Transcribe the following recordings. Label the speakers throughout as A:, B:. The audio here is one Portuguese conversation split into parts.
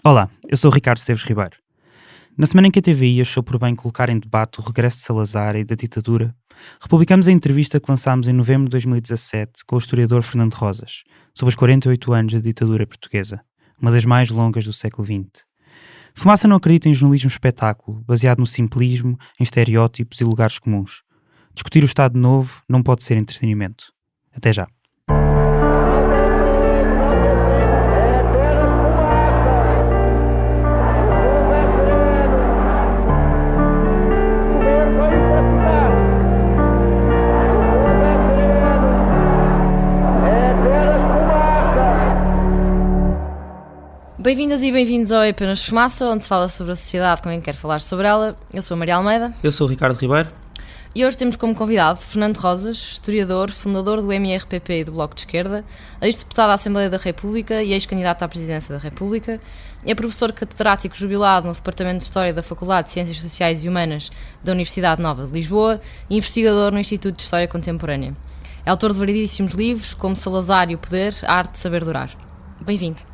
A: Olá, eu sou o Ricardo Esteves Ribeiro. Na semana em que a TVI achou por bem colocar em debate o regresso de Salazar e da ditadura, republicamos a entrevista que lançámos em novembro de 2017 com o historiador Fernando Rosas, sobre os 48 anos da ditadura portuguesa, uma das mais longas do século XX. Fumaça não acredita em jornalismo espetáculo, baseado no simplismo, em estereótipos e lugares comuns. Discutir o Estado Novo não pode ser entretenimento. Até já.
B: Bem-vindas e bem-vindos ao Apenas Fumaça, onde se fala sobre a sociedade com quem quer falar sobre ela. Eu sou a Maria Almeida.
A: Eu sou o Ricardo Ribeiro.
B: E hoje temos como convidado Fernando Rosas, historiador, fundador do MRPP e do Bloco de Esquerda, ex-deputado à Assembleia da República e ex-candidato à Presidência da República. É professor catedrático jubilado no Departamento de História da Faculdade de Ciências Sociais e Humanas da Universidade Nova de Lisboa e investigador no Instituto de História Contemporânea. É autor de variedíssimos livros, como Salazar e o Poder, a Arte de Saber Durar. Bem-vindo.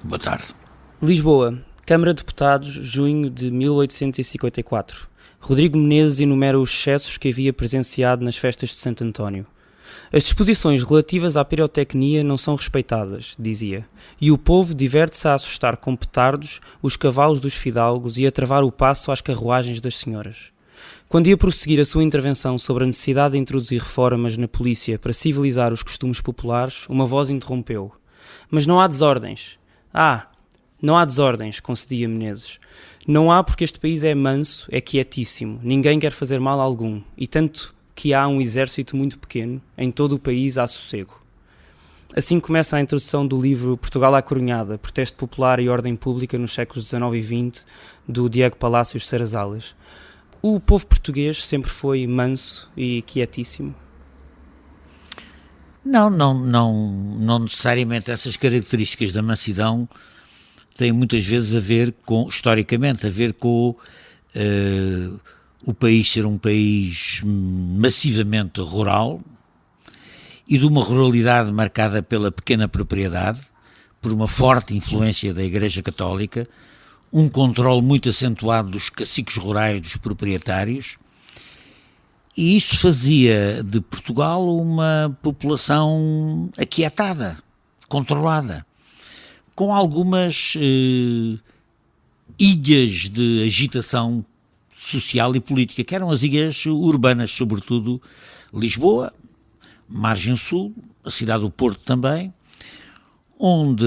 C: Boa tarde.
A: Lisboa, Câmara de Deputados, junho de 1854. Rodrigo Menezes enumera os excessos que havia presenciado nas festas de Santo António. As disposições relativas à pirotecnia não são respeitadas, dizia, e o povo diverte-se a assustar com petardos os cavalos dos fidalgos e a travar o passo às carruagens das senhoras. Quando ia prosseguir a sua intervenção sobre a necessidade de introduzir reformas na polícia para civilizar os costumes populares, uma voz interrompeu. Mas não há desordens. Não há desordens, concedia Menezes. Não há porque este país é manso, é quietíssimo, ninguém quer fazer mal algum, e tanto que há um exército muito pequeno, em todo o país há sossego. Assim começa a introdução do livro Portugal à Coronhada, Protesto Popular e Ordem Pública nos séculos XIX e XX, do Diego Palacios Sarazalas. O povo português sempre foi manso e quietíssimo?
C: Não necessariamente. Essas características da mansidão têm muitas vezes a ver com, historicamente, o país ser um país massivamente rural e de uma ruralidade marcada pela pequena propriedade, por uma forte influência da Igreja Católica, um controle muito acentuado dos caciques rurais, dos proprietários. E isso fazia de Portugal uma população aquietada, controlada, com algumas ilhas de agitação social e política, que eram as ilhas urbanas, sobretudo Lisboa, Margem Sul, a cidade do Porto também, onde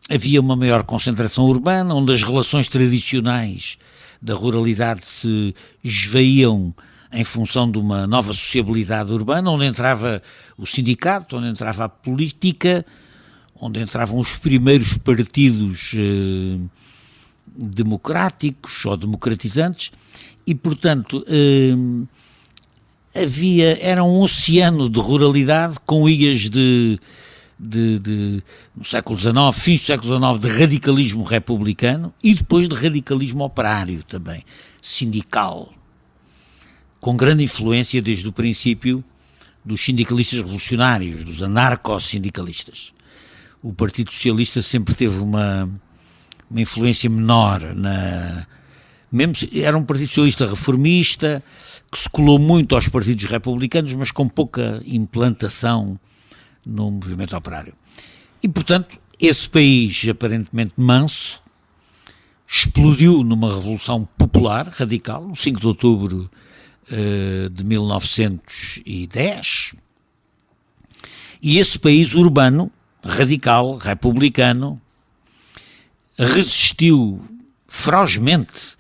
C: havia uma maior concentração urbana, onde as relações tradicionais da ruralidade se esvaíam em função de uma nova sociabilidade urbana, onde entrava o sindicato, onde entrava a política, onde entravam os primeiros partidos democráticos ou democratizantes, e, portanto, era um oceano de ruralidade com ilhas no século XIX, fins do século XIX, de radicalismo republicano e depois de radicalismo operário também, sindical, com grande influência desde o princípio dos sindicalistas revolucionários, dos anarco-sindicalistas. O Partido Socialista sempre teve uma influência menor, era um Partido Socialista reformista, que se colou muito aos partidos republicanos, mas com pouca implantação no movimento operário. E, portanto, esse país aparentemente manso explodiu numa revolução popular, radical, no 5 de outubro de 1910, e esse país urbano, radical, republicano, resistiu ferozmente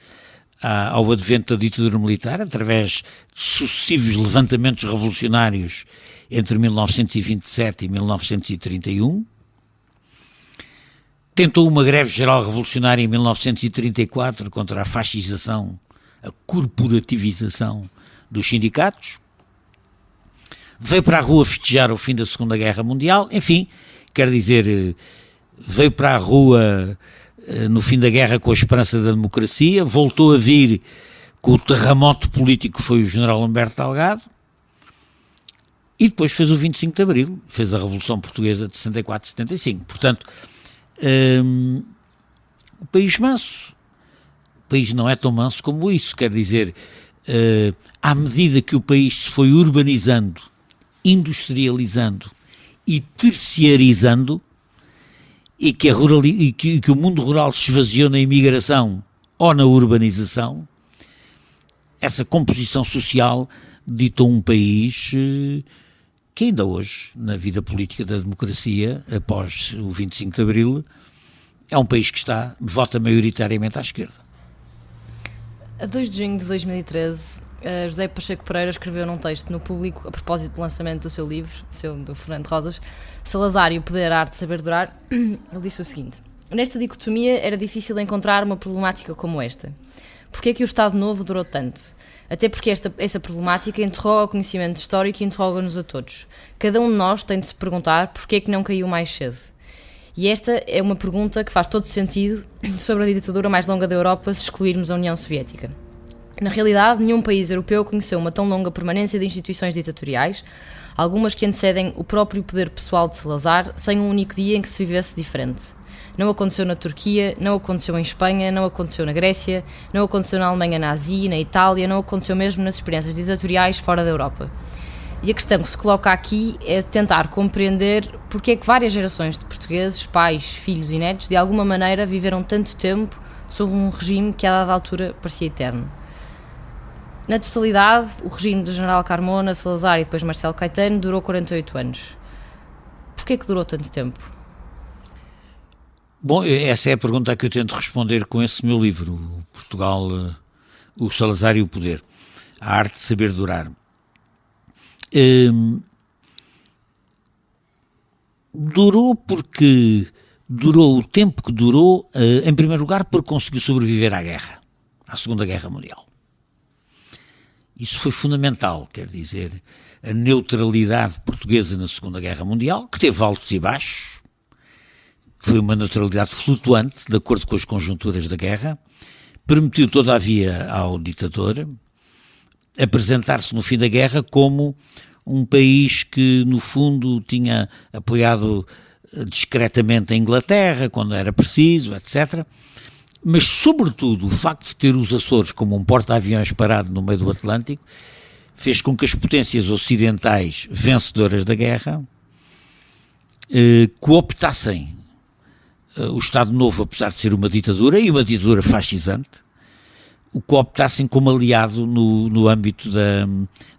C: ao advento da ditadura militar, através de sucessivos levantamentos revolucionários entre 1927 e 1931, tentou uma greve geral revolucionária em 1934 contra a fascização, a corporativização dos sindicatos, veio para a rua festejar o fim da Segunda Guerra Mundial, enfim, quer dizer, veio para a rua no fim da guerra com a esperança da democracia, voltou a vir com o terremoto político que foi o general Humberto Delgado, e depois fez o 25 de Abril, fez a Revolução Portuguesa de 64 e 75. Portanto, O país manso. O país não é tão manso como isso, quer dizer, à medida que o país se foi urbanizando, industrializando e terciarizando, e que o mundo rural se esvaziou na imigração ou na urbanização, essa composição social ditou um país que ainda hoje, na vida política da democracia, após o 25 de Abril, é um país que vota maioritariamente à esquerda.
B: A 2 de junho de 2013, José Pacheco Pereira escreveu num texto no Público, a propósito do lançamento do seu livro, do Fernando Rosas, Salazar e o Poder, a Arte de Saber Durar. Ele disse o seguinte: nesta dicotomia era difícil encontrar uma problemática como esta. Porquê é que o Estado Novo durou tanto? Até porque essa problemática interroga o conhecimento histórico e interroga-nos a todos. Cada um de nós tem de se perguntar porquê é que não caiu mais cedo. E esta é uma pergunta que faz todo sentido sobre a ditadura mais longa da Europa, se excluirmos a União Soviética. Na realidade, nenhum país europeu conheceu uma tão longa permanência de instituições ditatoriais, algumas que antecedem o próprio poder pessoal de Salazar, sem um único dia em que se vivesse diferente. Não aconteceu na Turquia, não aconteceu em Espanha, não aconteceu na Grécia, não aconteceu na Alemanha nazi, na Itália, não aconteceu mesmo nas experiências ditatoriais fora da Europa. E a questão que se coloca aqui é tentar compreender porque é que várias gerações de portugueses, pais, filhos e netos, de alguma maneira viveram tanto tempo sob um regime que a dada altura parecia eterno. Na totalidade, o regime do General Carmona, Salazar e depois Marcelo Caetano durou 48 anos. Porquê é que durou tanto tempo?
C: Bom, essa é a pergunta que eu tento responder com esse meu livro, Portugal, o Salazar e o Poder, a Arte de Saber Durar. Durou porque durou o tempo que durou, em primeiro lugar, porque conseguiu sobreviver à guerra, à Segunda Guerra Mundial. Isso foi fundamental, quer dizer, a neutralidade portuguesa na Segunda Guerra Mundial, que teve altos e baixos, foi uma neutralidade flutuante, de acordo com as conjunturas da guerra, permitiu, todavia, ao ditador apresentar-se no fim da guerra como um país que, no fundo, tinha apoiado discretamente a Inglaterra, quando era preciso, etc. Mas, sobretudo, o facto de ter os Açores como um porta-aviões parado no meio do Atlântico fez com que as potências ocidentais vencedoras da guerra cooptassem o Estado Novo, apesar de ser uma ditadura, e uma ditadura fascisante, o cooptassem como aliado no âmbito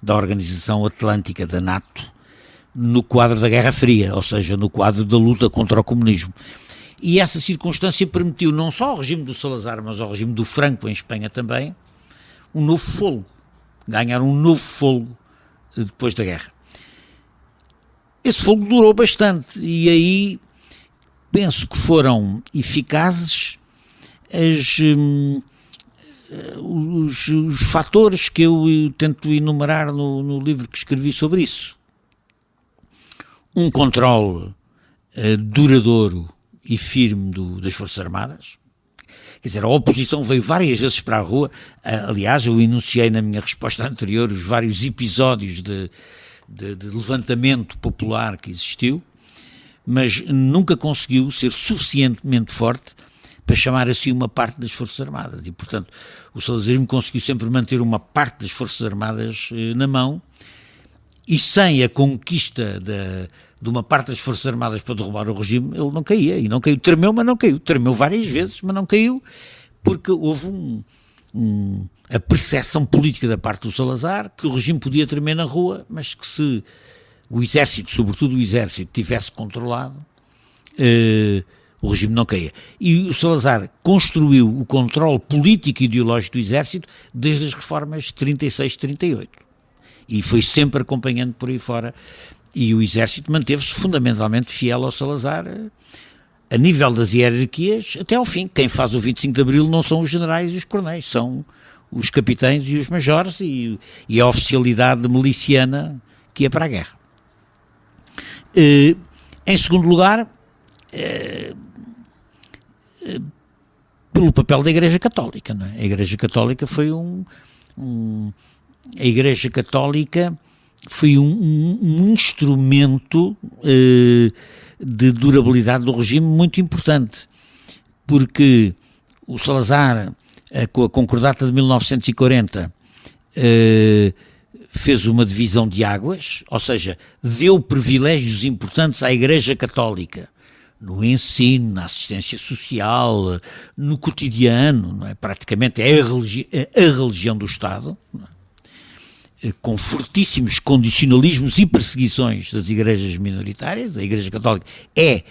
C: da Organização Atlântica, da NATO, no quadro da Guerra Fria, ou seja, no quadro da luta contra o comunismo. E essa circunstância permitiu não só ao regime do Salazar, mas ao regime do Franco, em Espanha também, um novo fôlego, ganhar um novo fôlego depois da guerra. Esse fôlego durou bastante, e aí penso que foram eficazes os fatores que eu tento enumerar no livro que escrevi sobre isso. Um controle duradouro e firme das Forças Armadas. Quer dizer, a oposição veio várias vezes para a rua. Aliás, eu enunciei na minha resposta anterior os vários episódios de levantamento popular que existiu, mas nunca conseguiu ser suficientemente forte para chamar assim uma parte das Forças Armadas. E, portanto, o salazarismo conseguiu sempre manter uma parte das Forças Armadas na mão, e sem a conquista de uma parte das Forças Armadas para derrubar o regime, ele não caía. E não caiu. Tremeu, mas não caiu. Tremeu várias vezes, mas não caiu, porque houve a percepção política da parte do Salazar que o regime podia tremer na rua, mas que se o exército, sobretudo o exército, tivesse controlado, o regime não caía. E o Salazar construiu o controle político e ideológico do exército desde as reformas de 36 e 38. E foi sempre acompanhando por aí fora. E o exército manteve-se fundamentalmente fiel ao Salazar, a nível das hierarquias, até ao fim. Quem faz o 25 de Abril não são os generais e os coronéis, são os capitães e os majores e a oficialidade miliciana que ia para a guerra. Em segundo lugar, pelo papel da Igreja Católica, não é? A Igreja Católica foi a Igreja Católica foi um instrumento de durabilidade do regime muito importante, porque o Salazar, com a Concordata de 1940, fez uma divisão de águas, ou seja, deu privilégios importantes à Igreja Católica, no ensino, na assistência social, no cotidiano, não é? Praticamente é a religião do Estado, não é? Com fortíssimos condicionalismos e perseguições das igrejas minoritárias. A Igreja Católica é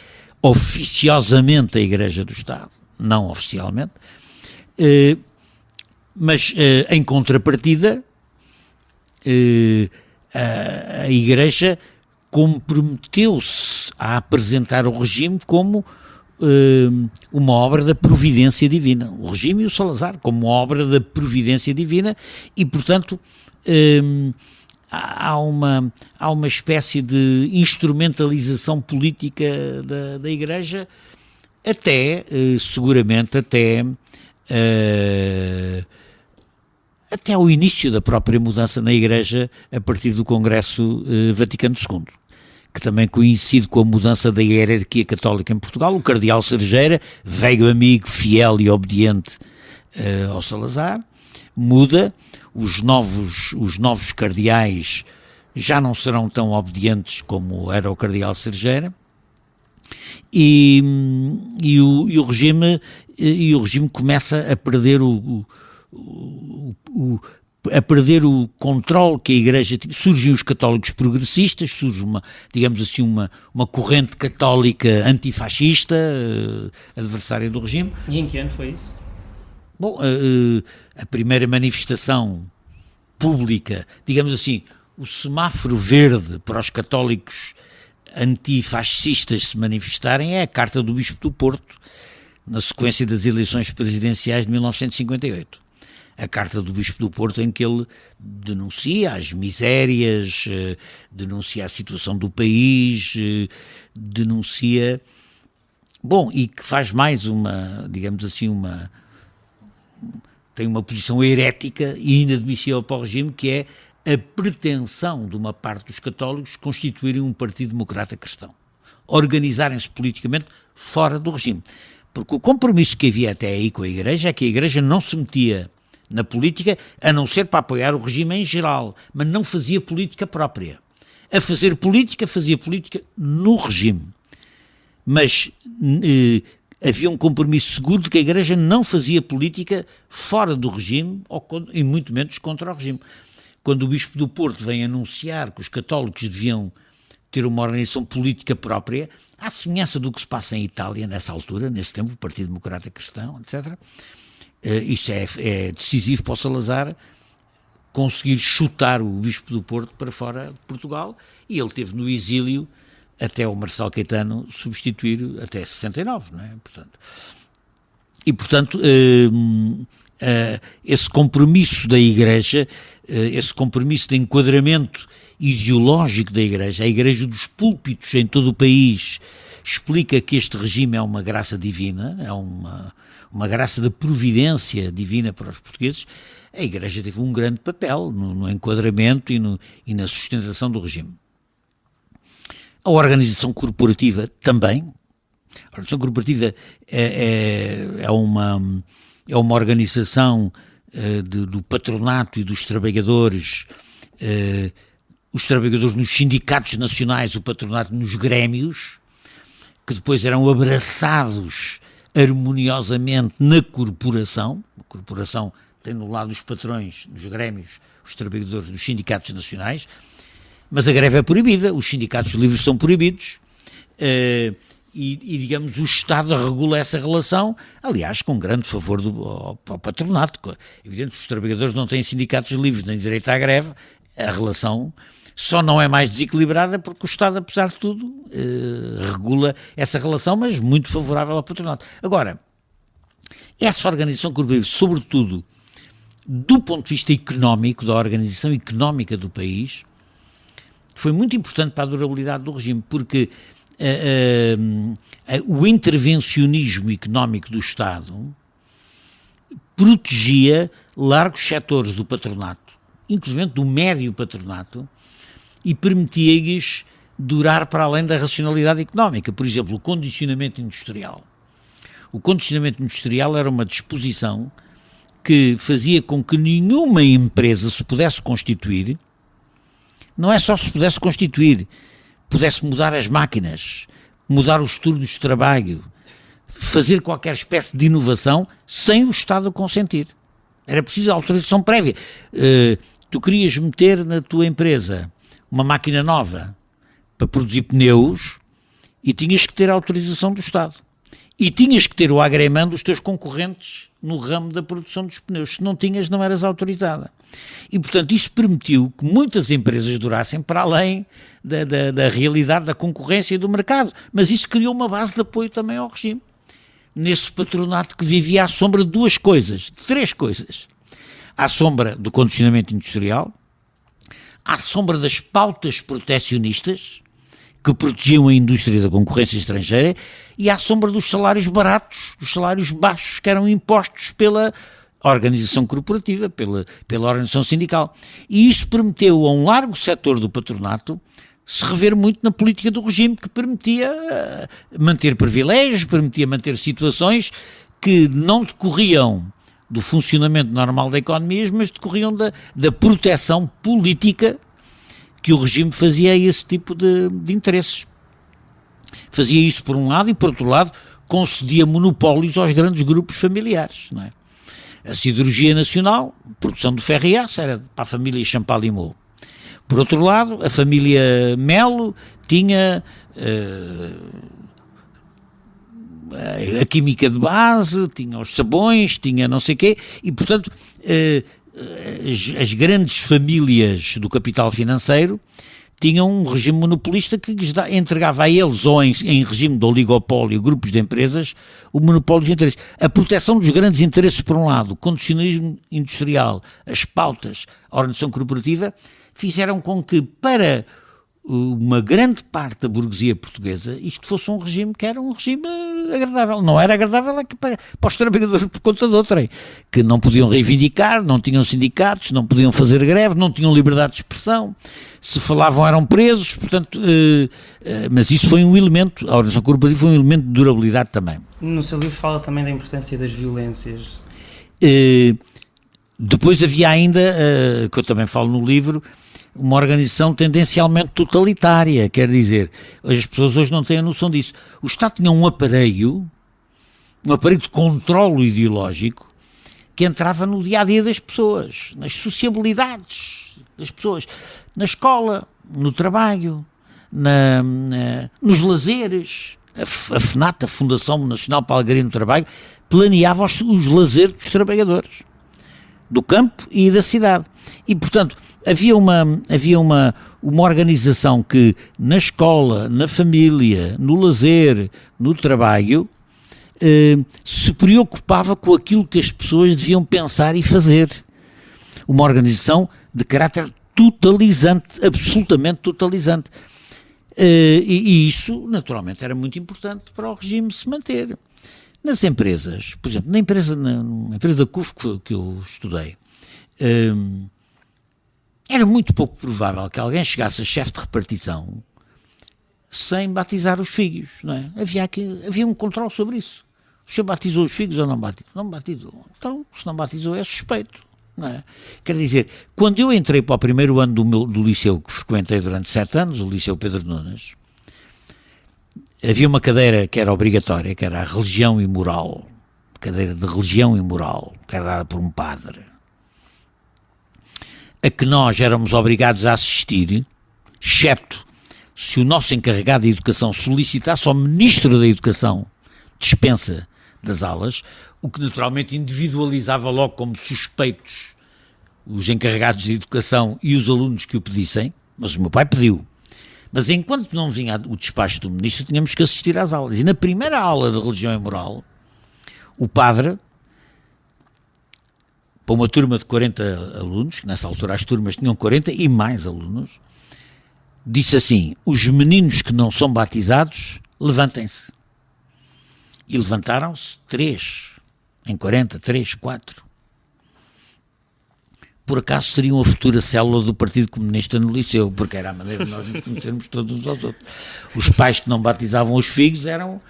C: oficiosamente a Igreja do Estado, não oficialmente, mas em contrapartida a Igreja comprometeu-se a apresentar o regime como uma obra da providência divina, o regime e o Salazar como uma obra da providência divina, e portanto há uma espécie de instrumentalização política da Igreja seguramente até ao início da própria mudança na Igreja, a partir do Congresso Vaticano II, que também coincide com a mudança da hierarquia católica em Portugal. O cardeal Cerejeira, velho amigo, fiel e obediente ao Salazar, muda. Os novos cardeais já não serão tão obedientes como era o cardeal Cerejeira, e o regime começa a perder a perder o controle que a Igreja tinha. Surgem os católicos progressistas, surge digamos assim, uma corrente católica antifascista, adversária do regime.
A: E em que ano foi isso?
C: Bom, a primeira manifestação pública, digamos assim, o semáforo verde para os católicos antifascistas se manifestarem é a carta do Bispo do Porto, na sequência das eleições presidenciais de 1958. A carta do Bispo do Porto, em que ele denuncia as misérias, denuncia a situação do país, denuncia... Bom, e que faz mais digamos assim, tem uma posição herética e inadmissível para o regime, que é a pretensão de uma parte dos católicos constituírem um partido democrata cristão, organizarem-se politicamente fora do regime. Porque o compromisso que havia até aí com a Igreja é que a Igreja não se metia na política, a não ser para apoiar o regime em geral, mas não fazia política própria. A fazer política, fazia política no regime. Mas havia um compromisso seguro de que a Igreja não fazia política fora do regime, e muito menos contra o regime. Quando o Bispo do Porto vem anunciar que os católicos deviam ter uma organização política própria, à semelhança do que se passa em Itália nessa altura, nesse tempo, o Partido Democrata Cristão, etc., isso é decisivo para o Salazar conseguir chutar o Bispo do Porto para fora de Portugal, e ele teve no exílio até o Marçal Caetano substituir, até 69, não é? Portanto, esse compromisso da Igreja, esse compromisso de enquadramento ideológico da Igreja, a Igreja dos púlpitos em todo o país, explica que este regime é uma graça divina, é uma graça de providência divina para os portugueses. A Igreja teve um grande papel no enquadramento e na sustentação do regime. A organização corporativa também. A organização corporativa é uma organização do patronato e dos trabalhadores, os trabalhadores nos sindicatos nacionais, o patronato nos grémios, que depois eram abraçados harmoniosamente na corporação. A corporação tem no lado dos patrões, nos grémios, os trabalhadores dos sindicatos nacionais, mas a greve é proibida, os sindicatos livres são proibidos, e digamos, o Estado regula essa relação, aliás, com grande favor ao patronato. Evidente que os trabalhadores não têm sindicatos livres nem direito à greve, a relação só não é mais desequilibrada porque o Estado, apesar de tudo, regula essa relação, mas muito favorável ao patronato. Agora, essa organização corporativa, sobretudo do ponto de vista económico, da organização económica do país, foi muito importante para a durabilidade do regime, porque o intervencionismo económico do Estado protegia largos setores do patronato, inclusive do médio patronato, e permitia-lhes durar para além da racionalidade económica. Por exemplo, o condicionamento industrial. O condicionamento industrial era uma disposição que fazia com que nenhuma empresa se pudesse constituir, não é só se pudesse constituir, pudesse mudar as máquinas, mudar os turnos de trabalho, fazer qualquer espécie de inovação sem o Estado consentir. Era preciso autorização prévia. Tu querias meter na tua empresa uma máquina nova para produzir pneus e tinhas que ter a autorização do Estado. E tinhas que ter o agreement dos teus concorrentes no ramo da produção dos pneus. Se não tinhas, não eras autorizada. E, portanto, isso permitiu que muitas empresas durassem para além da realidade da concorrência e do mercado. Mas isso criou uma base de apoio também ao regime. Nesse patronato que vivia à sombra de duas coisas, de três coisas. À sombra do condicionamento industrial, à sombra das pautas protecionistas que protegiam a indústria da concorrência estrangeira e à sombra dos salários baratos, dos salários baixos que eram impostos pela organização corporativa, pela organização sindical. E isso permiteu a um largo setor do patronato se rever muito na política do regime, que permitia manter privilégios, permitia manter situações que não decorriam do funcionamento normal da economia, mas decorriam da proteção política que o regime fazia a esse tipo de interesses. Fazia isso por um lado e, por outro lado, concedia monopólios aos grandes grupos familiares. Não é? A siderurgia nacional, produção de ferro e aço, era para a família Champalimau. Por outro lado, a família Melo tinha a química de base, tinha os sabões, tinha não sei o quê, e, portanto, as grandes famílias do capital financeiro tinham um regime monopolista que entregava a eles, ou em regime de oligopólio, grupos de empresas, o monopólio de interesses. A proteção dos grandes interesses, por um lado, o condicionalismo industrial, as pautas, a organização corporativa, fizeram com que, para uma grande parte da burguesia portuguesa, isto fosse um regime que era um regime agradável. Não era agradável para os trabalhadores por conta de outrem, que não podiam reivindicar, não tinham sindicatos, não podiam fazer greve, não tinham liberdade de expressão, se falavam eram presos, portanto, mas isso foi um elemento, a organização corporativa foi um elemento de durabilidade também.
A: No seu livro fala também da importância das violências.
C: Depois havia ainda, que eu também falo no livro, uma organização tendencialmente totalitária, quer dizer, as pessoas hoje não têm a noção disso. O Estado tinha um aparelho de controlo ideológico que entrava no dia-a-dia das pessoas, nas sociabilidades das pessoas, na escola, no trabalho, nos lazeres. A FNAT, a Fundação Nacional para a Alegria no Trabalho, planeava os lazeres dos trabalhadores, do campo e da cidade. E, portanto, havia uma organização que na escola, na família, no lazer, no trabalho, se preocupava com aquilo que as pessoas deviam pensar e fazer. Uma organização de caráter totalizante, absolutamente totalizante. E isso, naturalmente, era muito importante para o regime se manter. Nas empresas, por exemplo, na empresa da CUF que eu estudei, era muito pouco provável que alguém chegasse a chefe de repartição sem batizar os filhos, não é? Havia um controle sobre isso. O senhor batizou os filhos ou não batizou? Não batizou. Então, se não batizou, é suspeito, não é? Quer dizer, quando eu entrei para o primeiro ano do liceu que frequentei durante 7 anos, o Liceu Pedro Nunes, havia uma cadeira que era obrigatória, que era a religião e moral, cadeira de religião e moral, que era dada por um padre, a que nós éramos obrigados a assistir, exceto se o nosso encarregado de educação solicitasse ao Ministro da Educação dispensa das aulas, o que naturalmente individualizava logo como suspeitos os encarregados de educação e os alunos que o pedissem, mas o meu pai pediu. Mas enquanto não vinha o despacho do Ministro, tínhamos que assistir às aulas. E na primeira aula de religião e moral, o padre, para uma turma de 40 alunos, que nessa altura as turmas tinham 40 e mais alunos, disse assim: os meninos que não são batizados, levantem-se. E levantaram-se 3, em 40, 3, 4. por acaso seriam a futura célula do Partido Comunista no liceu, porque era a maneira de nós nos conhecermos todos uns aos outros. Os pais que não batizavam os filhos eram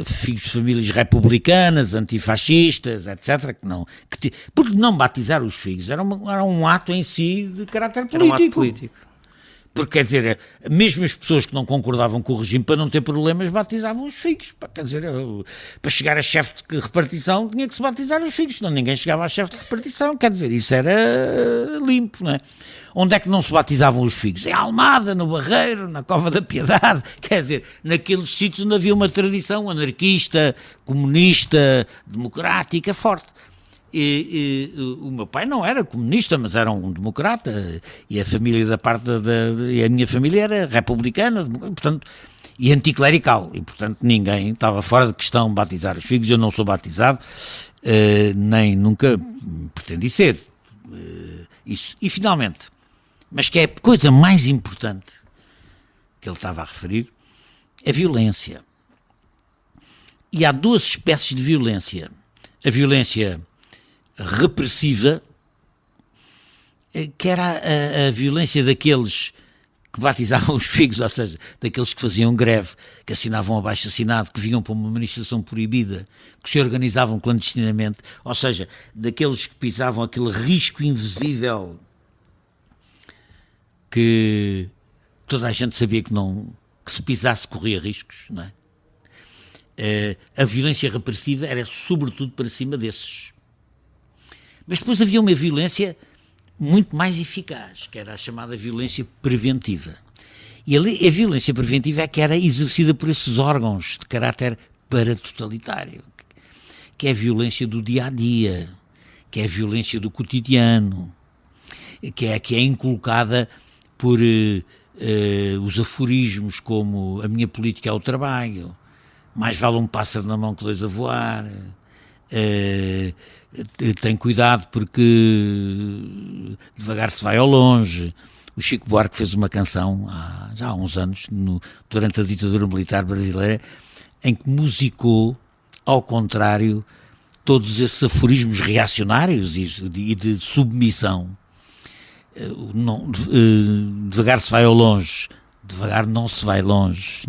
C: filhos de famílias republicanas, antifascistas, etc. Porque não batizar os filhos era um ato em si de caráter político.
A: Era um ato político.
C: Porque, quer dizer, mesmo as pessoas que não concordavam com o regime, para não ter problemas, batizavam os filhos. Quer dizer, para chegar a chefe de repartição, tinha que se batizar os filhos, senão ninguém chegava a chefe de repartição. Quer dizer, isso era limpo, não é? Onde é que não se batizavam os filhos? Em Almada, no Barreiro, na Cova da Piedade. Quer dizer, naqueles sítios onde havia uma tradição anarquista, comunista, democrática forte. O meu pai não era comunista, mas era um democrata, e a família e a minha família era republicana, portanto, e anticlerical, e portanto ninguém estava fora de questão batizar os filhos. Eu não sou batizado, nem nunca pretendi ser, isso. E finalmente, mas que é a coisa mais importante que ele estava a referir, a violência. E há duas espécies de violência: a violência repressiva, que era a violência daqueles que batizavam os filhos, ou seja, daqueles que faziam greve, que assinavam abaixo-assinado, que vinham para uma manifestação proibida, que se organizavam clandestinamente, ou seja, daqueles que pisavam aquele risco invisível que toda a gente sabia que se pisasse corria riscos, não é? A violência repressiva era sobretudo para cima desses. Mas depois havia uma violência muito mais eficaz, que era a chamada violência preventiva. E ali a violência preventiva é que era exercida por esses órgãos de caráter paratotalitário, que é a violência do dia-a-dia, que é a violência do cotidiano, que é inculcada por os aforismos como a minha política é o trabalho, mais vale um pássaro na mão que dois a voar, tem cuidado porque devagar se vai ao longe. O Chico Buarque fez uma canção já há uns anos, durante a ditadura militar brasileira, em que musicou, ao contrário, todos esses aforismos reacionários e de submissão. Devagar se vai ao longe, devagar não se vai longe.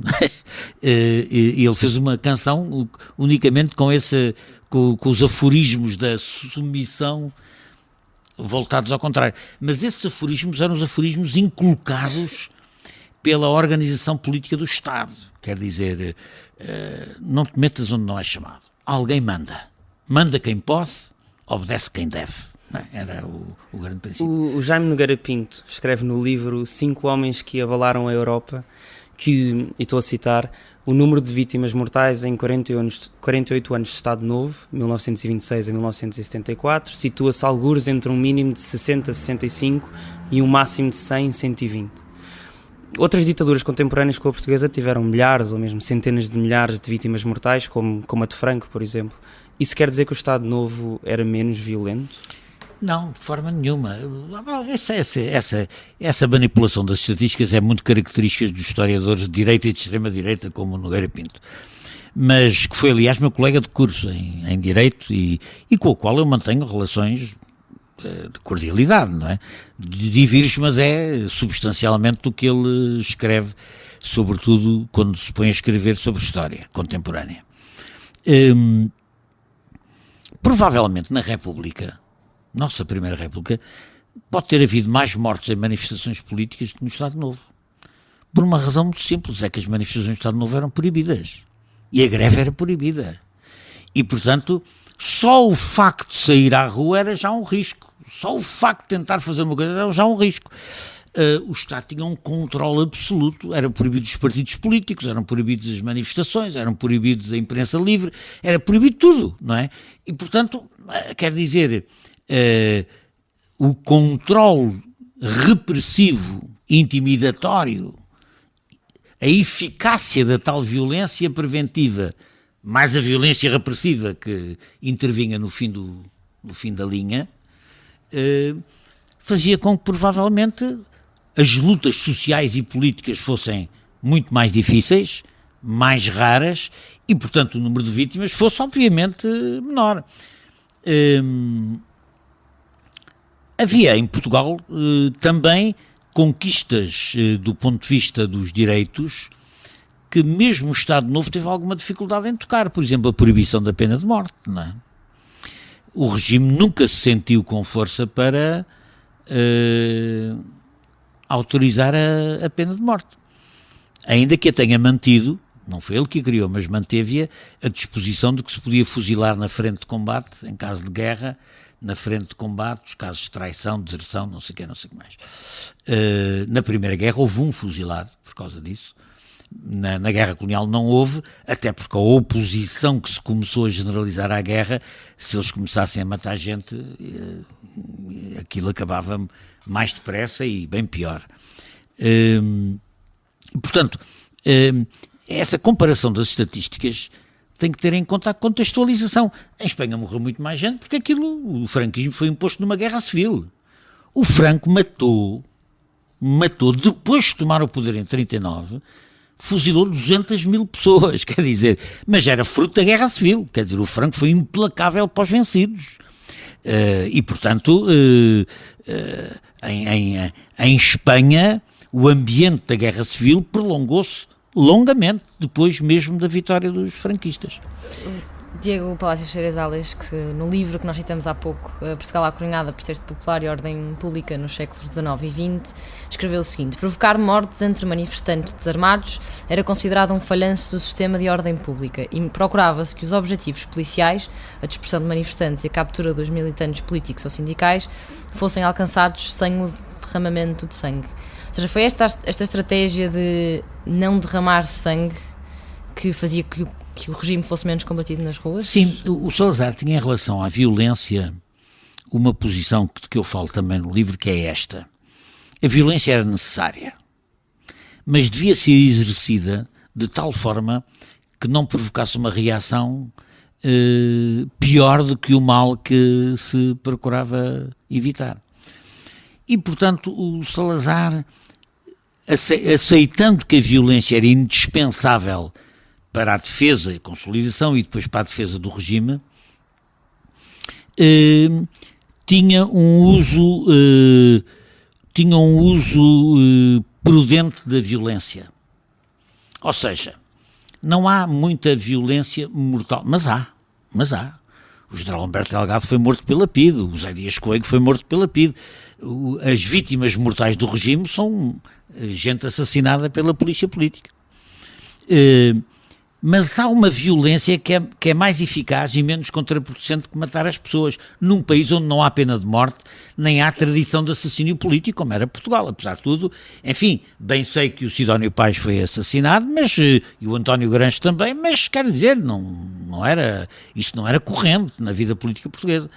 C: E ele fez uma canção unicamente com os aforismos da submissão voltados ao contrário. Mas esses aforismos eram os aforismos inculcados pela organização política do Estado. Quer dizer, não te metas onde não é chamado. Alguém manda. Manda quem pode, obedece quem deve. Era o grande princípio.
A: O Jaime Nogueira Pinto escreve no livro 5 homens que abalaram a Europa, que, e estou a citar, o número de vítimas mortais em 48 anos de Estado Novo, 1926 a 1974, situa-se algures entre um mínimo de 60 a 65 e um máximo de 100 a 120. Outras ditaduras contemporâneas com a portuguesa tiveram milhares ou mesmo centenas de milhares de vítimas mortais, como a de Franco, por exemplo. Isso quer dizer que o Estado Novo era menos violento?
C: Não, de forma nenhuma. Essa manipulação das estatísticas é muito característica dos historiadores de direita e de extrema-direita, como o Nogueira Pinto. Mas que foi, aliás, meu colega de curso em Direito e com o qual eu mantenho relações de cordialidade, não é? Divirge, mas é substancialmente do que ele escreve, sobretudo quando se põe a escrever sobre história contemporânea. Provavelmente na República, nossa Primeira República, pode ter havido mais mortes em manifestações políticas do que no Estado Novo. Por uma razão muito simples, é que as manifestações do Estado Novo eram proibidas. E a greve era proibida. E, portanto, só o facto de sair à rua era já um risco. Só o facto de tentar fazer uma coisa era já um risco. O Estado tinha um controle absoluto, eram proibidos os partidos políticos, eram proibidos as manifestações, eram proibidos a imprensa livre, era proibido tudo, não é? E, portanto, quer dizer, o controle repressivo, intimidatório, a eficácia da tal violência preventiva, mais a violência repressiva que intervinha no fim da linha, fazia com que provavelmente as lutas sociais e políticas fossem muito mais difíceis, mais raras, e portanto o número de vítimas fosse obviamente menor. Havia em Portugal também conquistas do ponto de vista dos direitos que mesmo o Estado Novo teve alguma dificuldade em tocar. Por exemplo, a proibição da pena de morte, não é? O regime nunca se sentiu com força para autorizar a pena de morte. Ainda que a tenha mantido, não foi ele que a criou, mas manteve-a a disposição de que se podia fuzilar na frente de combate, em caso de guerra, na frente de combate, os casos de traição, deserção, não sei o que mais. Na Primeira Guerra houve um fuzilado por causa disso. Na Guerra Colonial não houve, até porque a oposição que se começou a generalizar à guerra, se eles começassem a matar gente, aquilo acabava mais depressa e bem pior. Portanto, essa comparação das estatísticas tem que ter em conta a contextualização. Em Espanha morreu muito mais gente porque o franquismo foi imposto numa guerra civil. O Franco matou, depois de tomar o poder em 39, fuzilou 200 mil pessoas, quer dizer, mas era fruto da guerra civil, quer dizer, o Franco foi implacável para os vencidos. E, portanto, em Espanha, o ambiente da guerra civil prolongou-se longamente, depois mesmo da vitória dos franquistas.
B: Diego Palacios Ceresales, que no livro que nós citamos há pouco, Portugal Acorunhada, Pretexto Popular e Ordem Pública nos séculos XIX e XX, escreveu o seguinte: provocar mortes entre manifestantes desarmados era considerado um falhanço do sistema de ordem pública e procurava-se que os objetivos policiais, a dispersão de manifestantes e a captura dos militantes políticos ou sindicais, fossem alcançados sem o derramamento de sangue. Ou seja, foi esta estratégia de não derramar sangue que fazia que o regime fosse menos combatido nas ruas?
C: Sim, o Salazar tinha em relação à violência uma posição que eu falo também no livro, que é esta. A violência era necessária, mas devia ser exercida de tal forma que não provocasse uma reação pior do que o mal que se procurava evitar. E, portanto, o Salazar, aceitando que a violência era indispensável para a defesa e consolidação e depois para a defesa do regime, tinha um uso prudente da violência. Ou seja, não há muita violência mortal, mas há. O general Humberto Delgado foi morto pela PIDE, o José Dias Coelho foi morto pela PIDE. As vítimas mortais do regime são gente assassinada pela polícia política. Mas há uma violência que é mais eficaz e menos contraproducente que matar as pessoas, num país onde não há pena de morte, nem há tradição de assassínio político, como era Portugal, apesar de tudo. Enfim, bem sei que o Sidónio Pais foi assassinado, e o António Grange também, mas quero dizer, isso não era corrente na vida política portuguesa.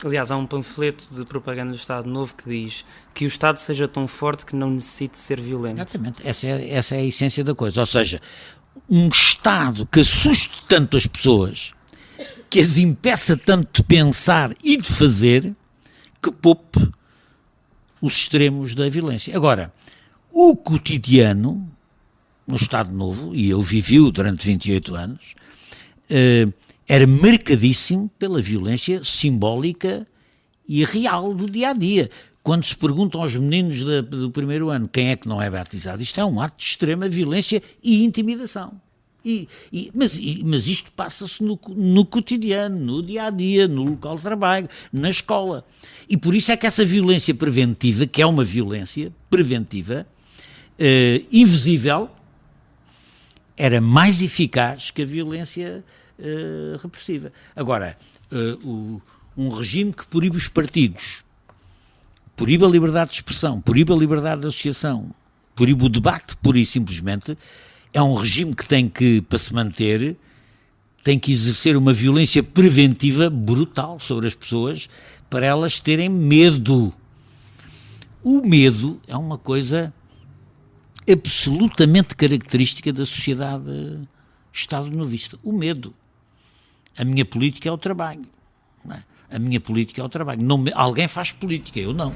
A: Aliás, há um panfleto de propaganda do Estado Novo que diz que o Estado seja tão forte que não necessite ser violento.
C: Exatamente, essa é a essência da coisa, ou seja, um Estado que assuste tanto as pessoas, que as impeça tanto de pensar e de fazer, que poupe os extremos da violência. Agora, o cotidiano, no Estado Novo, e eu vivi-o durante 28 anos, era marcadíssimo pela violência simbólica e real do dia-a-dia. Quando se perguntam aos meninos do primeiro ano quem é que não é batizado, isto é um ato de extrema violência e intimidação. Mas isto passa-se no cotidiano, no dia-a-dia, no local de trabalho, na escola. E por isso é que essa violência preventiva, que é uma violência preventiva, invisível, era mais eficaz que a violência repressiva. Agora, um regime que proíbe os partidos, proíbe a liberdade de expressão, proíbe a liberdade de associação, proíbe o debate, pura e simplesmente, é um regime que tem que, para se manter, tem que exercer uma violência preventiva brutal sobre as pessoas para elas terem medo. O medo é uma coisa absolutamente característica da sociedade estado-novista. O medo. A minha política é o trabalho. Não é? A minha política é o trabalho. Alguém faz política, eu não.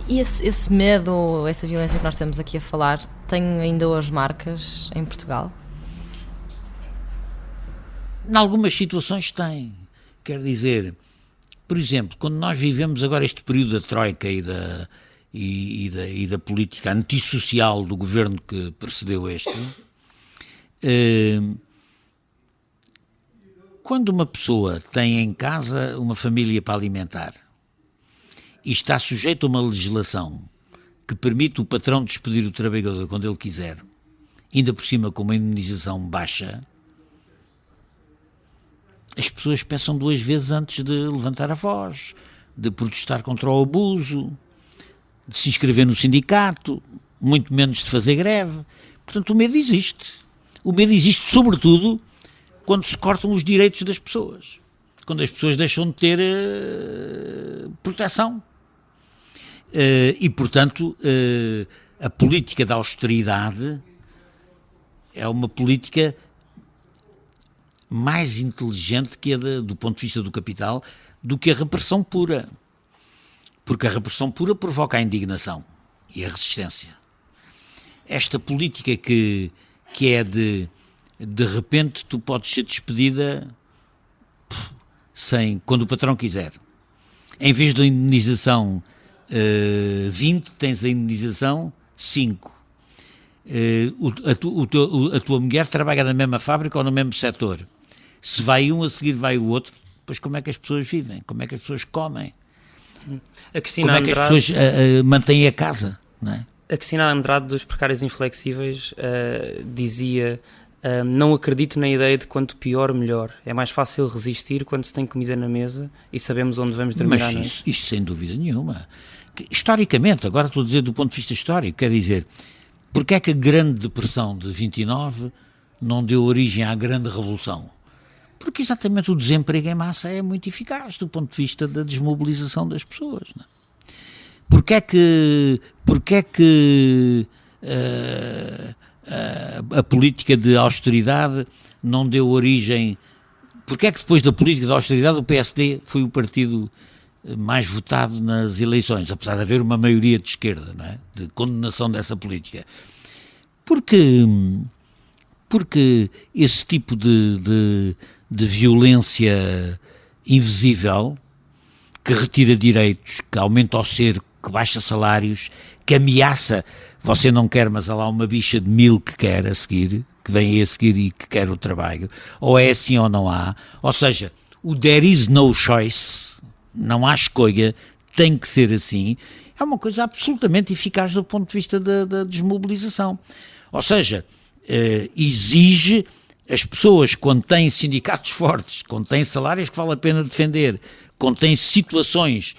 B: E esse medo, essa violência que nós estamos aqui a falar, tem ainda hoje marcas em Portugal?
C: Em algumas situações tem. Quer dizer, Por exemplo, quando nós vivemos agora este período da Troika e da política antissocial do governo que precedeu este, quando uma pessoa tem em casa uma família para alimentar e está sujeito a uma legislação que permite o patrão despedir o trabalhador quando ele quiser, ainda por cima com uma indemnização baixa, as pessoas pensam duas vezes antes de levantar a voz, de protestar contra o abuso, de se inscrever no sindicato, muito menos de fazer greve. Portanto, o medo existe. O medo existe, sobretudo, quando se cortam os direitos das pessoas, quando as pessoas deixam de ter proteção. E, portanto, a política da austeridade é uma política mais inteligente que a do ponto de vista do capital do que a repressão pura. Porque a repressão pura provoca a indignação e a resistência. Esta política que é de repente tu podes ser despedida quando o patrão quiser. Em vez da indemnização 20, tens a indemnização 5. A tua mulher trabalha na mesma fábrica ou no mesmo setor. Se vai um, a seguir vai o outro, depois como é que as pessoas vivem? Como é que as pessoas comem? Como é que as pessoas mantêm a casa? Não é?
A: A Cristina Andrade, dos Precários Inflexíveis, dizia: não acredito na ideia de quanto pior, melhor. É mais fácil resistir quando se tem comida na mesa e sabemos onde vamos dormir à noite.
C: Mas isso sem dúvida nenhuma. Historicamente, agora estou a dizer do ponto de vista histórico, quer dizer, porque é que a Grande Depressão de 29 não deu origem à Grande Revolução? Porque exatamente o desemprego em massa é muito eficaz do ponto de vista da desmobilização das pessoas. Não é? Porque é que a política de austeridade não deu origem... Porque é que depois da política de austeridade o PSD foi o partido mais votado nas eleições, apesar de haver uma maioria de esquerda, não é? De condenação dessa política? Porque esse tipo de violência invisível, que retira direitos, que aumenta o cerco, que baixa salários, que ameaça, você não quer, mas há lá uma bicha de 1000 que quer a seguir, que vem aí a seguir e que quer o trabalho, ou é assim ou não há, ou seja, o there is no choice, não há escolha, tem que ser assim, é uma coisa absolutamente eficaz do ponto de vista da desmobilização. Ou seja, exige as pessoas, quando têm sindicatos fortes, quando têm salários que vale a pena defender, quando têm situações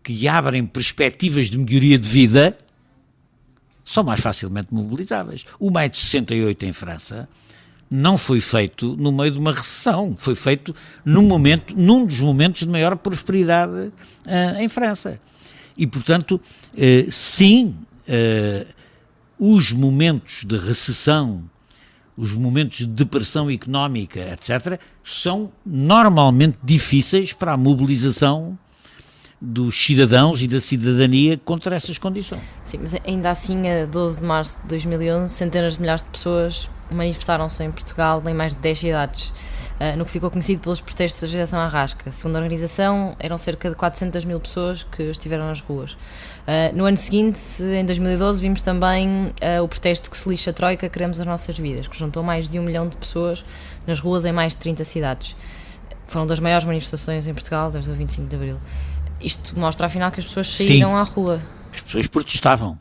C: que abrem perspectivas de melhoria de vida, são mais facilmente mobilizáveis. O Maio de 68 em França não foi feito no meio de uma recessão, foi feito num dos momentos de maior prosperidade em França. E, portanto, sim, os momentos de recessão, os momentos de depressão económica, etc., são normalmente difíceis para a mobilização dos cidadãos e da cidadania contra essas condições.
B: Sim, mas ainda assim, a 12 de março de 2011, centenas de milhares de pessoas manifestaram-se em Portugal em mais de 10 cidades, no que ficou conhecido pelos protestos da geração Arrasca. Segundo a organização, eram cerca de 400 mil pessoas que estiveram nas ruas. No ano seguinte, em 2012, vimos também o protesto que se lixa a Troika, queremos as nossas vidas, que juntou mais de 1 milhão de pessoas nas ruas em mais de 30 cidades. Foram das maiores manifestações em Portugal desde o 25 de Abril. Isto mostra, afinal, que as pessoas saíram à rua.
C: As pessoas protestavam.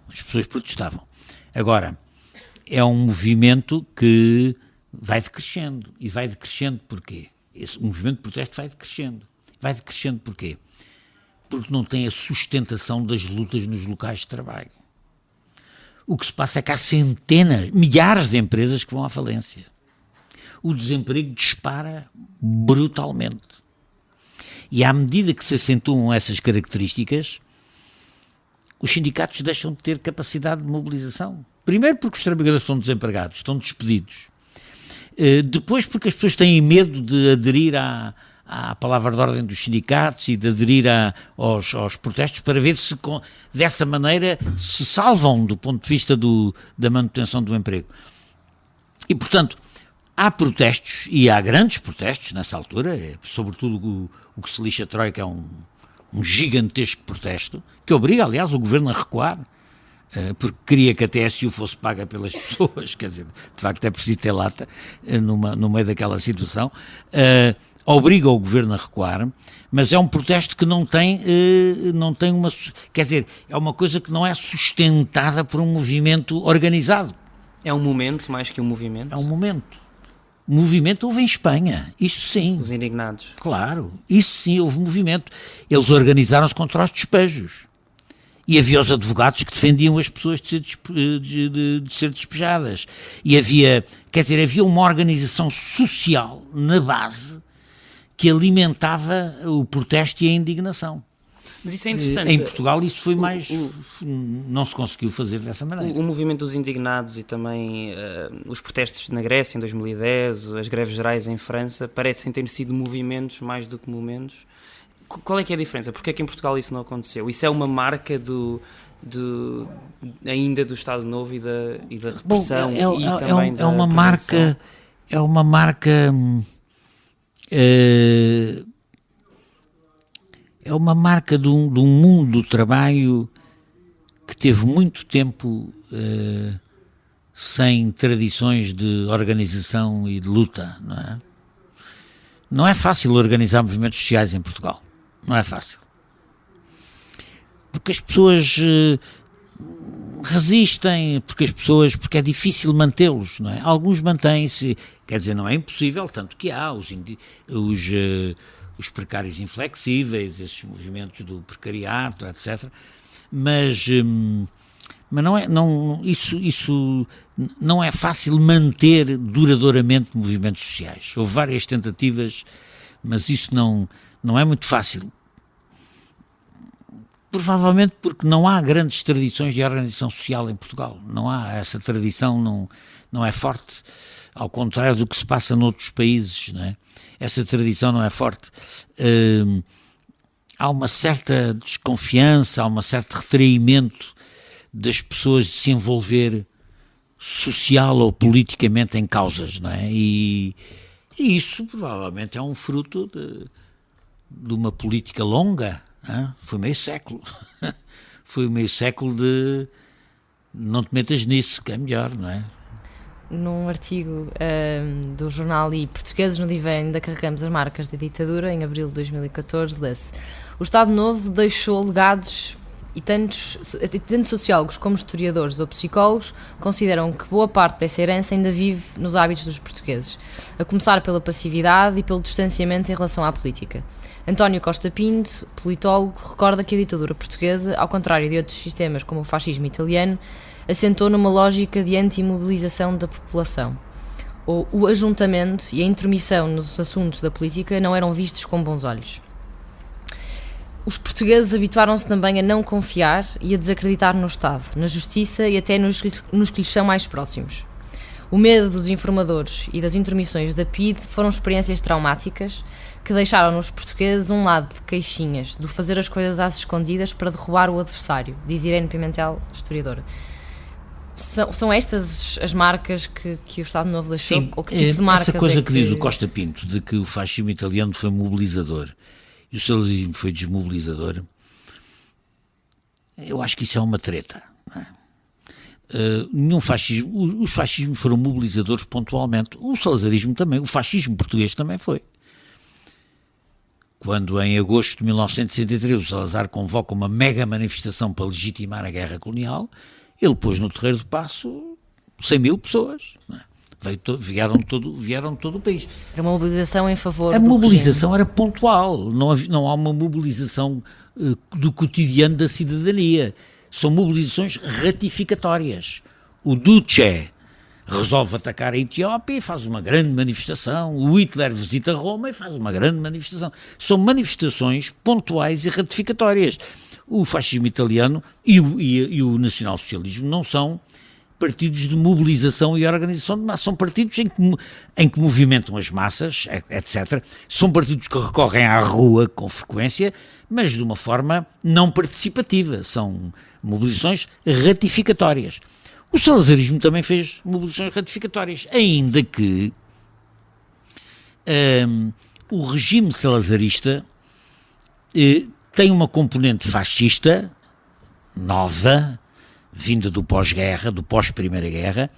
C: Agora, é um movimento que vai decrescendo. E vai decrescendo porquê? O movimento de protesto vai decrescendo. Vai decrescendo porquê? Porque não tem a sustentação das lutas nos locais de trabalho. O que se passa é que há centenas, milhares de empresas que vão à falência. O desemprego dispara brutalmente. E à medida que se acentuam essas características, os sindicatos deixam de ter capacidade de mobilização. Primeiro porque os trabalhadores estão desempregados, estão despedidos. Depois porque as pessoas têm medo de aderir à palavra de ordem dos sindicatos e de aderir aos protestos para ver se dessa maneira se salvam do ponto de vista da manutenção do emprego. E, portanto, há protestos, e há grandes protestos nessa altura, sobretudo o que se lixa a Troika é um gigantesco protesto, que obriga, aliás, o governo a recuar, porque queria que a TSU fosse paga pelas pessoas, quer dizer, de facto é preciso ter lata no meio daquela situação, obriga o governo a recuar, mas é um protesto que não tem uma, quer dizer, é uma coisa que não é sustentada por um movimento organizado.
A: É um momento mais que um movimento?
C: É um momento. O movimento houve em Espanha, isso sim.
A: Os indignados.
C: Claro, isso sim, houve movimento. Eles organizaram-se contra os despejos. E havia os advogados que defendiam as pessoas de ser despejadas. E havia uma organização social na base que alimentava o protesto e a indignação.
A: Mas isso é interessante.
C: Em Portugal isso foi mais... não se conseguiu fazer dessa maneira.
A: O movimento dos indignados e também os protestos na Grécia em 2010, as greves gerais em França, parecem ter sido movimentos mais do que momentos. Qual é que é a diferença? Porquê é que em Portugal isso não aconteceu? Isso é uma marca ainda do Estado Novo e da repressão?
C: É uma marca de um mundo do trabalho que teve muito tempo sem tradições de organização e de luta, não é? Não é fácil organizar movimentos sociais em Portugal, não é fácil. Porque as pessoas resistem, porque é difícil mantê-los, não é? Alguns mantêm-se, quer dizer, não é impossível, tanto que há os precários inflexíveis, esses movimentos do precariato, etc. Mas isso não é fácil manter duradouramente movimentos sociais. Houve várias tentativas, mas isso não é muito fácil. Provavelmente porque não há grandes tradições de organização social em Portugal. Não há, essa tradição não é forte, ao contrário do que se passa noutros países, não é? Essa tradição não é forte. Há uma certa desconfiança, há um certo retraimento das pessoas de se envolver social ou politicamente em causas, não é? E isso provavelmente é um fruto de uma política longa. Foi meio século. Foi meio século de não te metas nisso, que é melhor, não é?
B: Num artigo do jornal I Portugueses no Divã ainda carregamos as marcas da ditadura, em abril de 2014, lê-se: o Estado Novo deixou legados e tanto sociólogos como historiadores ou psicólogos consideram que boa parte dessa herança ainda vive nos hábitos dos portugueses, a começar pela passividade e pelo distanciamento em relação à política. António Costa Pinto, politólogo, recorda que a ditadura portuguesa, ao contrário de outros sistemas como o fascismo italiano, assentou numa lógica de anti-mobilização da população. O ajuntamento e a intromissão nos assuntos da política não eram vistos com bons olhos. Os portugueses habituaram-se também a não confiar e a desacreditar no Estado, na justiça e até nos que lhes são mais próximos. O medo dos informadores e das intromissões da PIDE foram experiências traumáticas que deixaram nos portugueses um lado de queixinhas, do fazer as coisas às escondidas para derrubar o adversário, diz Irene Pimentel, historiadora. São estas as marcas que o Estado Novo deixou?
C: Sim,
B: ou que tipo de marcas
C: essa coisa que diz o Costa Pinto, de que o fascismo italiano foi mobilizador e o salazarismo foi desmobilizador, eu acho que isso é uma treta, não é? Os fascismos foram mobilizadores pontualmente, o salazarismo também, o fascismo português também foi. Quando em agosto de 1963 o Salazar convoca uma mega manifestação para legitimar a guerra colonial, ele pôs no Terreiro de Paço 100 mil pessoas, não é? Vieram de todo o país.
B: Era uma mobilização em favor
C: A
B: do
C: mobilização
B: regime.
C: era pontual, não há uma mobilização do cotidiano da cidadania. São mobilizações ratificatórias. O Duce resolve atacar a Etiópia e faz uma grande manifestação. O Hitler visita Roma e faz uma grande manifestação. São manifestações pontuais e ratificatórias. O fascismo italiano e o nacionalsocialismo não são partidos de mobilização e organização de massa, são partidos em que movimentam as massas, etc. São partidos que recorrem à rua com frequência, mas de uma forma não participativa. São mobilizações ratificatórias. O salazarismo também fez mobilizações ratificatórias, ainda que o regime salazarista tem uma componente fascista nova, vinda do pós-guerra, do pós-Primeira Guerra,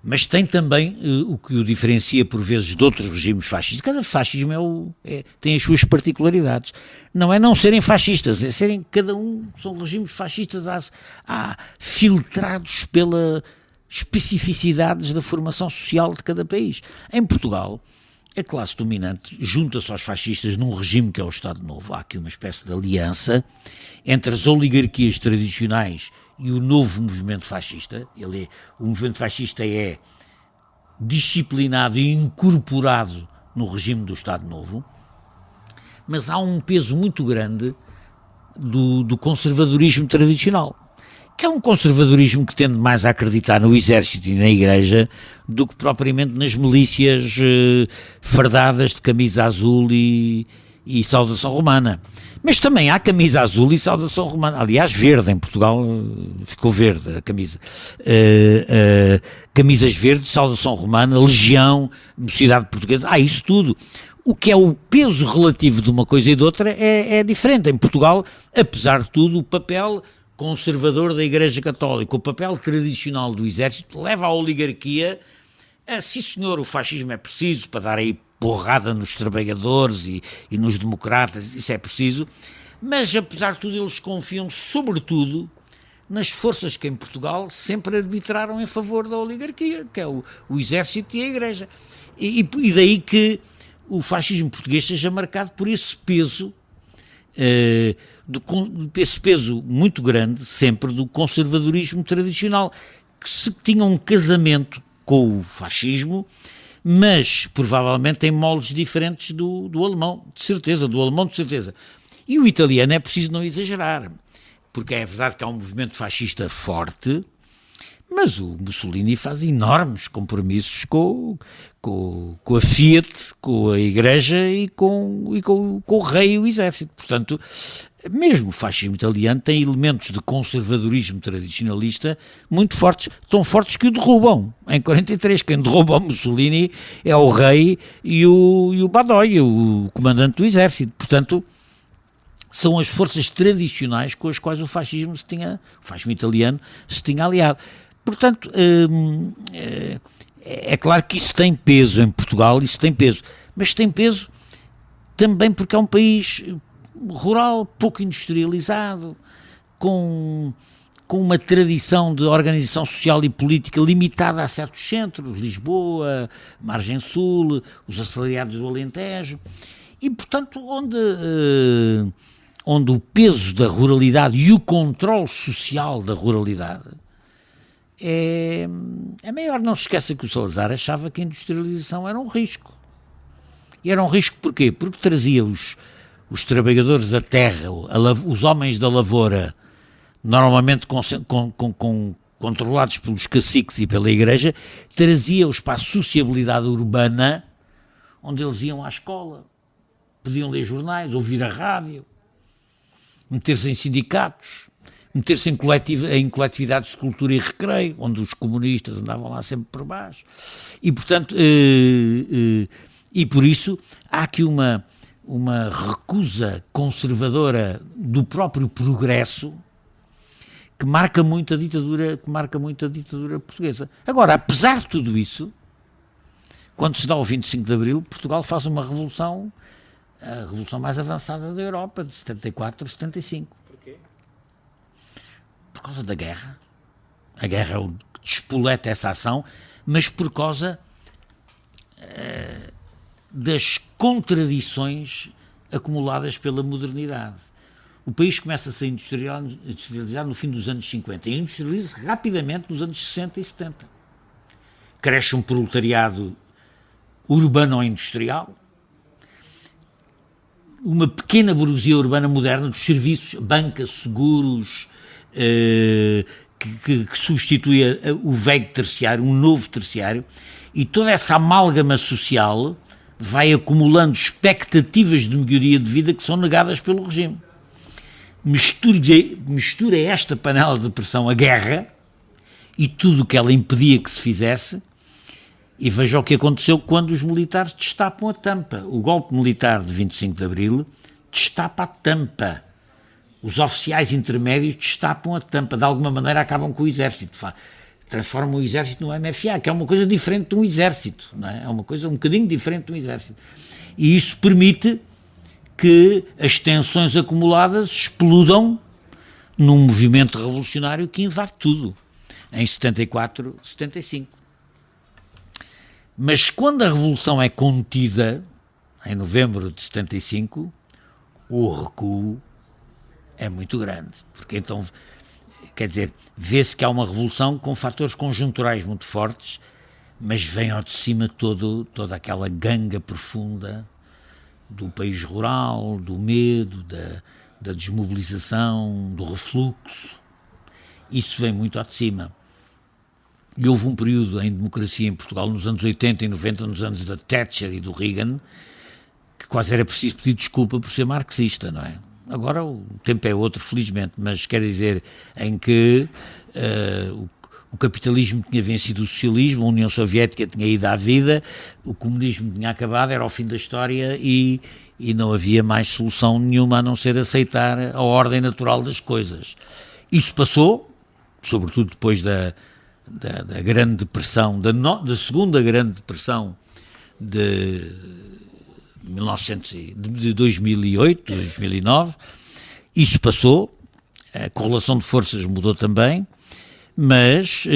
C: mas tem também o que o diferencia por vezes de outros regimes fascistas. Cada fascismo tem as suas particularidades. Não é não serem fascistas, é serem, cada um, são regimes fascistas filtrados pela especificidades da formação social de cada país. Em Portugal, a classe dominante junta-se aos fascistas num regime que é o Estado Novo. Há aqui uma espécie de aliança entre as oligarquias tradicionais e o novo movimento fascista. O movimento fascista é disciplinado e incorporado no regime do Estado Novo, mas há um peso muito grande do conservadorismo tradicional, que é um conservadorismo que tende mais a acreditar no exército e na igreja do que propriamente nas milícias fardadas de camisa azul e saudação romana. Mas também há camisa azul e saudação romana. Aliás, verde, em Portugal ficou verde a camisa. Camisas verdes, saudação romana, legião, mocidade portuguesa, há isso tudo. O que é o peso relativo de uma coisa e de outra é diferente. Em Portugal, apesar de tudo, o papel conservador da Igreja Católica, o papel tradicional do exército leva a oligarquia sim senhor, o fascismo é preciso para dar aí porrada nos trabalhadores e nos democratas, isso é preciso, mas apesar de tudo eles confiam sobretudo nas forças que em Portugal sempre arbitraram em favor da oligarquia, que é o exército e a Igreja. E daí que o fascismo português seja marcado por esse peso, esse peso muito grande, sempre, do conservadorismo tradicional, que tinha um casamento com o fascismo, mas provavelmente em moldes diferentes do alemão, de certeza, E o italiano é preciso não exagerar, porque é verdade que há um movimento fascista forte, mas o Mussolini faz enormes compromissos com a Fiat, com a Igreja e com o rei e o exército. Portanto, mesmo o fascismo italiano tem elementos de conservadorismo tradicionalista muito fortes, tão fortes que o derrubam. Em 43, quem derruba o Mussolini é o rei e o Badoglio, o comandante do exército. Portanto, são as forças tradicionais com as quais o fascismo italiano se tinha aliado. Portanto, é claro que isso tem peso em Portugal, mas tem peso também porque é um país rural, pouco industrializado, com uma tradição de organização social e política limitada a certos centros, Lisboa, Margem Sul, os assalariados do Alentejo, e portanto onde o peso da ruralidade e o controle social da ruralidade é maior. Não se esqueça que o Salazar achava que a industrialização era um risco. E era um risco porquê? Porque trazia os trabalhadores da terra, os homens da lavoura, normalmente controlados pelos caciques e pela igreja, trazia-os para a sociabilidade urbana, onde eles iam à escola, podiam ler jornais, ouvir a rádio, meter-se em sindicatos, meter-se em coletividades de cultura e recreio, onde os comunistas andavam lá sempre por baixo. E, portanto, e por isso há aqui uma recusa conservadora do próprio progresso que marca muito a ditadura portuguesa. Agora, apesar de tudo isso, quando se dá o 25 de Abril, Portugal faz uma revolução, a revolução mais avançada da Europa, de 74 a 75. Porquê? Por causa da guerra. A guerra é o que despoleta essa ação, mas por causa das contradições acumuladas pela modernidade. O país começa a ser industrializado no fim dos anos 50 e industrializa-se rapidamente nos anos 60 e 70. Cresce um proletariado urbano-industrial, uma pequena burguesia urbana moderna dos serviços, banca, seguros, que substitui o velho terciário, um novo terciário, e toda essa amálgama social vai acumulando expectativas de melhoria de vida que são negadas pelo regime. Mistura esta panela de pressão a guerra e tudo o que ela impedia que se fizesse, E veja o que aconteceu quando os militares destapam a tampa. O golpe militar de 25 de Abril destapa a tampa. Os oficiais intermédios destapam a tampa. De alguma maneira acabam com o exército. Transformam o exército no MFA, que é uma coisa diferente de um exército. Não é? É uma coisa um bocadinho diferente de um exército. E isso permite que as tensões acumuladas explodam num movimento revolucionário que invade tudo. Em 74, 75. Mas quando a revolução é contida, em novembro de 75, o recuo é muito grande. Porque então, quer dizer, vê-se que há uma revolução com fatores conjunturais muito fortes, mas vem ao de cima toda aquela ganga profunda do país rural, do medo, da desmobilização, do refluxo. Isso vem muito ao de cima. E houve um período em democracia em Portugal, nos anos 80 e 90, nos anos da Thatcher e do Reagan, que quase era preciso pedir desculpa por ser marxista, não é? Agora o tempo é outro, felizmente, mas quer dizer, em que o capitalismo tinha vencido o socialismo, a União Soviética tinha ido à vida, o comunismo tinha acabado, era o fim da história e não havia mais solução nenhuma a não ser aceitar a ordem natural das coisas. Isso passou, sobretudo depois da Grande Depressão, da Segunda Grande Depressão de 2008, 2009, isso passou, a correlação de forças mudou também, mas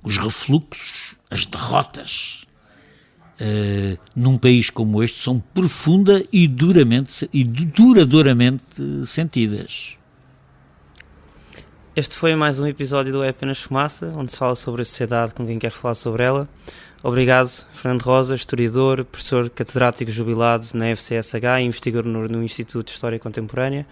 C: os refluxos, as derrotas num país como este são profunda e duradouramente sentidas.
A: Este foi mais um episódio do É Apenas Fumaça, onde se fala sobre a sociedade com quem quer falar sobre ela. Obrigado, Fernando Rosa, historiador, professor catedrático jubilado na FCSH e investigador no Instituto de História Contemporânea.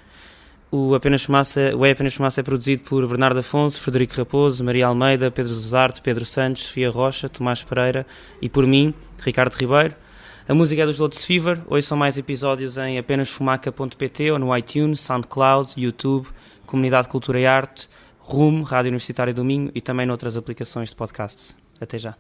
A: O É Apenas Fumaça é produzido por Bernardo Afonso, Frederico Raposo, Maria Almeida, Pedro Zuzarte, Pedro Santos, Sofia Rocha, Tomás Pereira e por mim, Ricardo Ribeiro. A música é dos Lotus Fever. Ouçam mais episódios em apenasfumaca.pt ou no iTunes, SoundCloud, YouTube, Comunidade Cultura e Arte, RUM, Rádio Universitária do Minho e também noutras aplicações de podcasts. Até já.